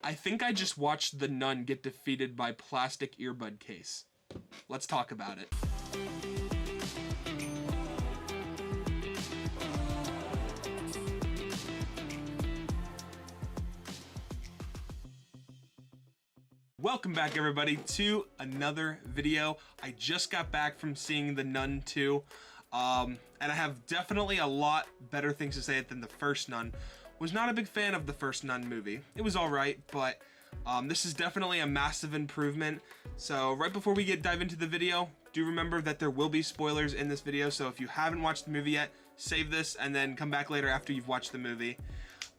I think I just watched the nun get defeated by plastic earbud case. Let's talk about it. Welcome back, everybody, to another video. I just got back from seeing The Nun 2, and I have definitely a lot better things to say than the first Nun. Was not a big fan of the first Nun movie. It was alright, but this is definitely a massive improvement. So right before we dive into the video, do remember that there will be spoilers in this video, so if you haven't watched the movie yet, save this and then come back later after you've watched the movie.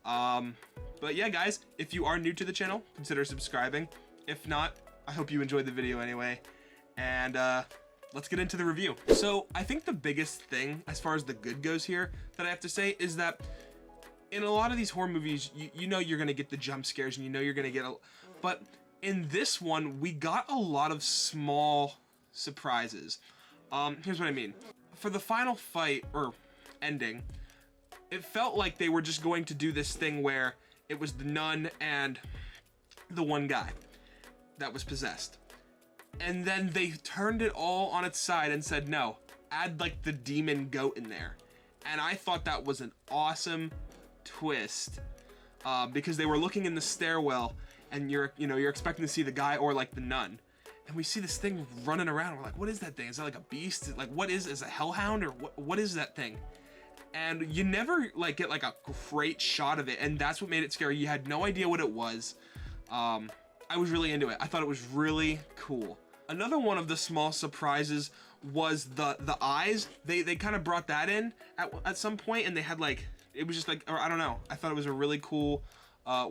But yeah, guys, if you are new to the channel, consider subscribing. If not, I hope you enjoyed the video anyway, and let's get into the review. So I think the biggest thing as far as the good goes here that I have to say is that in a lot of these horror movies, you know you're gonna get the jump scares and you know you're gonna get but in this one, we got a lot of small surprises. Here's what I mean. For the final fight, or ending, it felt like they were just going to do this thing where it was the nun and the one guy that was possessed. And then they turned it all on its side and said, no, add like the demon goat in there. And I thought that was an awesome twist, because they were looking in the stairwell and you're expecting to see the guy or like the nun. And we see this thing running around. We're like, what is that thing? Is that like a beast? Like, what is it a hellhound or what is that thing? And you never like get like a great shot of it. And that's what made it scary. You had no idea what it was. I was really into it. I thought it was really cool. Another one of the small surprises was the eyes. They kind of brought that in at some point, and they had like, it was just like, or I don't know. I thought it was a really cool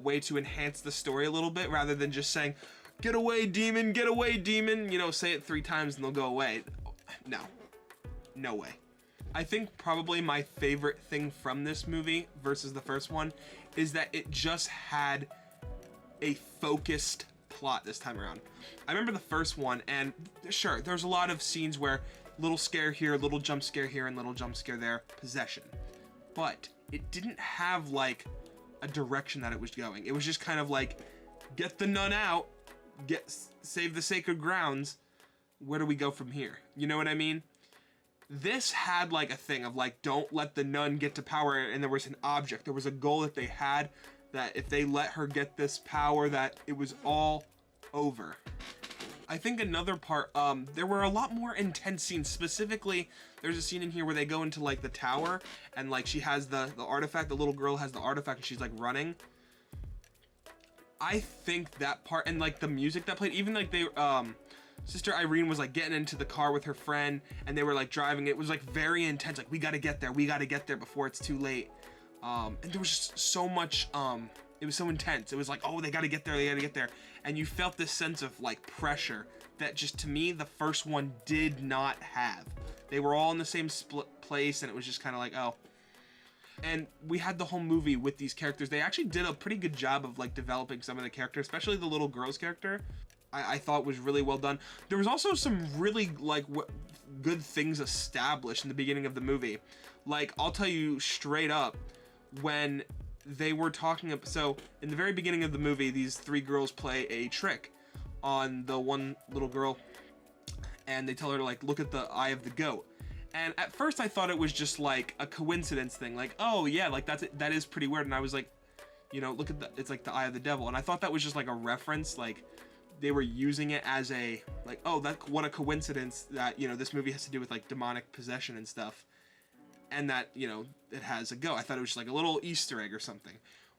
way to enhance the story a little bit, rather than just saying, "Get away, demon! Get away, demon!" You know, say it 3 times and they'll go away. No way. I think probably my favorite thing from this movie versus the first one is that it just had a focused plot this time around. I remember the first one, and sure, there's a lot of scenes where little scare here, little jump scare here, and little jump scare there, possession. But it didn't have like a direction that it was going. It was just kind of like, get the nun out, save the sacred grounds. Where do we go from here? You know what I mean? This had like a thing of like, don't let the nun get to power, and there was an object, there was a goal that they had, that if they let her get this power, that it was all over. I think another part, there were a lot more intense scenes. Specifically, there's a scene in here where they go into like the tower, and like she has the artifact, the little girl has the artifact, and she's like running. I think that part, and like the music that played, even like they, Sister Irene was like getting into the car with her friend, and they were like driving. It was like very intense, like we gotta get there before it's too late. And there was just so much, it was so intense. It was like, oh, they gotta get there. And you felt this sense of like pressure that just, to me, the first one did not have. They were all in the same place, and it was just kind of like, oh. And we had the whole movie with these characters. They actually did a pretty good job of like developing some of the characters, especially the little girl's character. I thought was really well done. There was also some really like good things established in the beginning of the movie. Like, I'll tell you straight up, when they were talking, so in the very beginning of the movie, these 3 girls play a trick on the one little girl, and they tell her to like look at the eye of the goat. And at first I thought it was just like a coincidence thing, like, oh yeah, like that is pretty weird. And I was like, you know, look at it's like the eye of the devil. And I thought that was just like a reference, like they were using it as a, like, oh, what a coincidence that, you know, this movie has to do with like demonic possession and stuff, and that, you know, it has a goat. I thought it was just like a little Easter egg or something.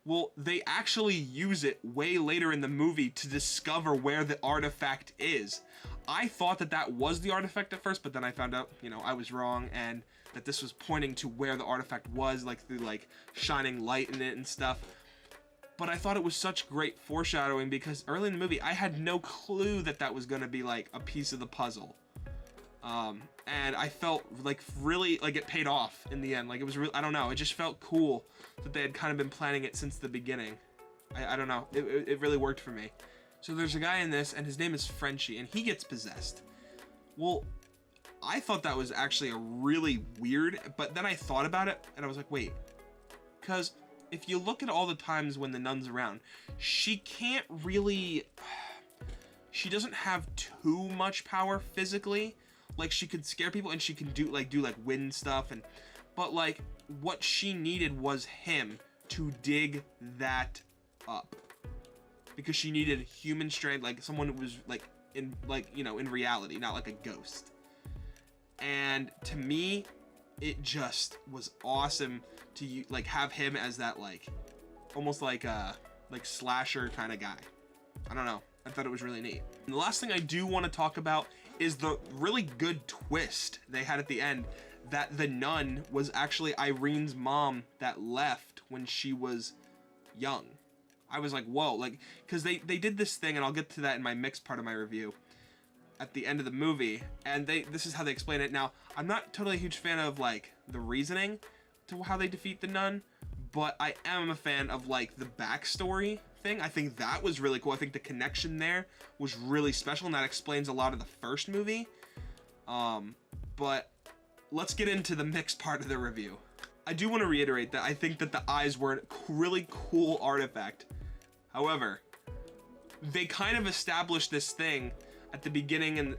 Well, they actually use it way later in the movie to discover where the artifact is. I thought that was the artifact at first, but then I found out, you know, I was wrong, and that this was pointing to where the artifact was, like through like shining light in it and stuff. But I thought it was such great foreshadowing, because early in the movie, I had no clue that was going to be like a piece of the puzzle. And I felt like really, like it paid off in the end. Like it was really, I don't know, it just felt cool that they had kind of been planning it since the beginning. I don't know, it really worked for me. So there's a guy in this, and his name is Frenchie, and he gets possessed. Well, I thought that was actually a really weird, but then I thought about it, and I was like, wait, because if you look at all the times when the nun's around, she can't really, she doesn't have too much power physically. Like, she could scare people and she can do like wind stuff, and but like what she needed was him to dig that up, because she needed human strength, like someone who was like in, like, you know, in reality, not like a ghost. And to me, it just was awesome to like have him as that, like almost like a slasher kind of guy. I don't know, I thought it was really neat. And the last thing I do want to talk about is the really good twist they had at the end, that the nun was actually Irene's mom that left when she was young. I was like, whoa, like, because they did this thing, and I'll get to that in my mixed part of my review at the end of the movie, and this is how they explain it. Now, I'm not totally a huge fan of like the reasoning to how they defeat the nun, but I am a fan of like the backstory thing. I think that was really cool. I think the connection there was really special, and that explains a lot of the first movie. But let's get into the mixed part of the review. I do want to reiterate that I think that the eyes were a really cool artifact. However, they kind of established this thing at the beginning and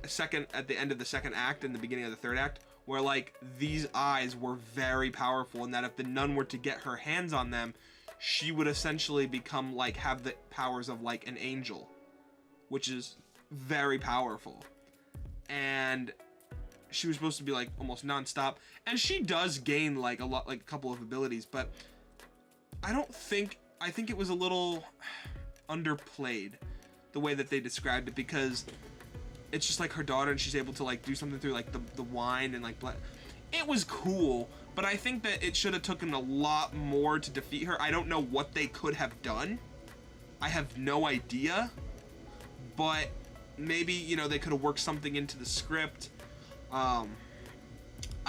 at the end of the second act and the beginning of the third act, where like these eyes were very powerful, and that if the nun were to get her hands on them, she would essentially become like, have the powers of like an angel, which is very powerful. And she was supposed to be like almost non-stop, and she does gain like a couple of abilities, but I think it was a little underplayed the way that they described it, because it's just like her daughter, and she's able to like do something through like the wine and like blood. It was cool, but I think that it should have taken a lot more to defeat her. I don't know what they could have done. I have no idea, but maybe, you know, they could have worked something into the script. I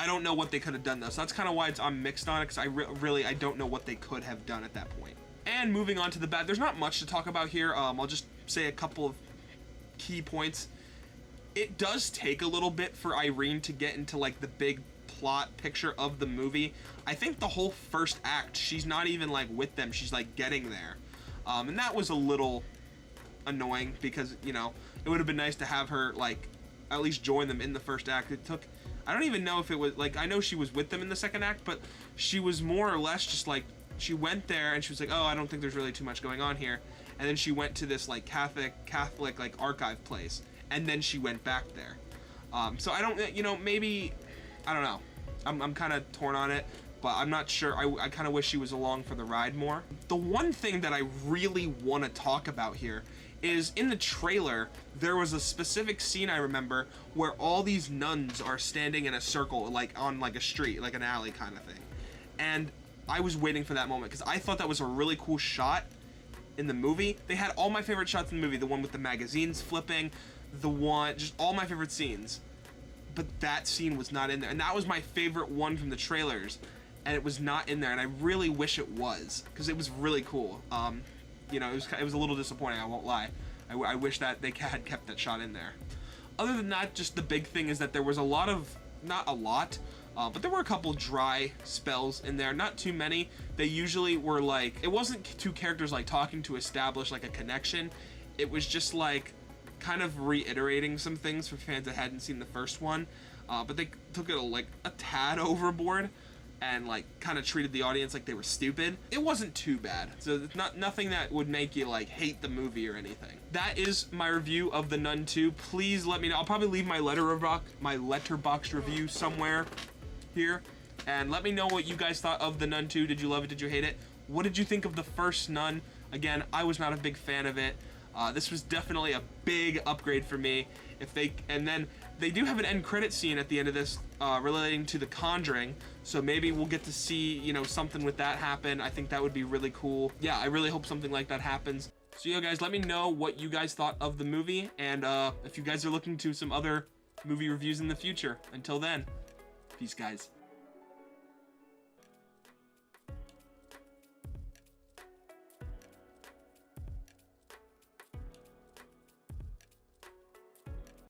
don't know what they could have done though, so that's kind of why I'm mixed on it, because I don't know what they could have done at that point. And moving on to the bad, there's not much to talk about here. I'll just say a couple of key points. It does take a little bit for Irene to get into like the big plot picture of the movie. I think the whole first act, she's not even like with them, she's like getting there. And that was a little annoying, because, you know, it would have been nice to have her like at least join them in the first act. It took, I don't even know if it was like, I know she was with them in the second act, but she was more or less just like, she went there and she was like, oh, I don't think there's really too much going on here. And then she went to this like Catholic like archive place, and then she went back there. So I don't, you know, maybe, I don't know. I'm kind of torn on it, but I'm not sure. I kind of wish she was along for the ride more. The one thing that I really want to talk about here is, in the trailer, there was a specific scene I remember where all these nuns are standing in a circle, like on like a street, like an alley kind of thing. And I was waiting for that moment, because I thought that was a really cool shot in the movie. They had all my favorite shots in the movie, the one with the magazines flipping, the one, just all my favorite scenes. But that scene was not in there, and that was my favorite one from the trailers, and it was not in there, and I really wish it was, because it was really cool. You know, it was a little disappointing, I won't lie. I wish that they had kept that shot in there. Other than that, just the big thing is that there was a lot of, not a lot, but there were a couple dry spells in there, not too many. They usually were like, it wasn't two characters like talking to establish like a connection. It was just like kind of reiterating some things for fans that hadn't seen the first one, but they took it like a tad overboard and like kind of treated the audience like they were stupid. It wasn't too bad, so it's nothing that would make you like hate the movie or anything. That is my review of The Nun 2. Please let me know. I'll probably leave my letterboxd review somewhere here, and let me know what you guys thought of The Nun 2. Did you love it? Did you hate it? What did you think of the first Nun? Again, I was not a big fan of it. This was definitely a big upgrade for me. And then they do have an end credit scene at the end of this relating to The Conjuring, so maybe we'll get to see, you know, something with that happen. I think that would be really cool. Yeah, I really hope something like that happens. So yeah, guys, let me know what you guys thought of the movie, and if you guys are looking to some other movie reviews in the future. Until then, peace, guys.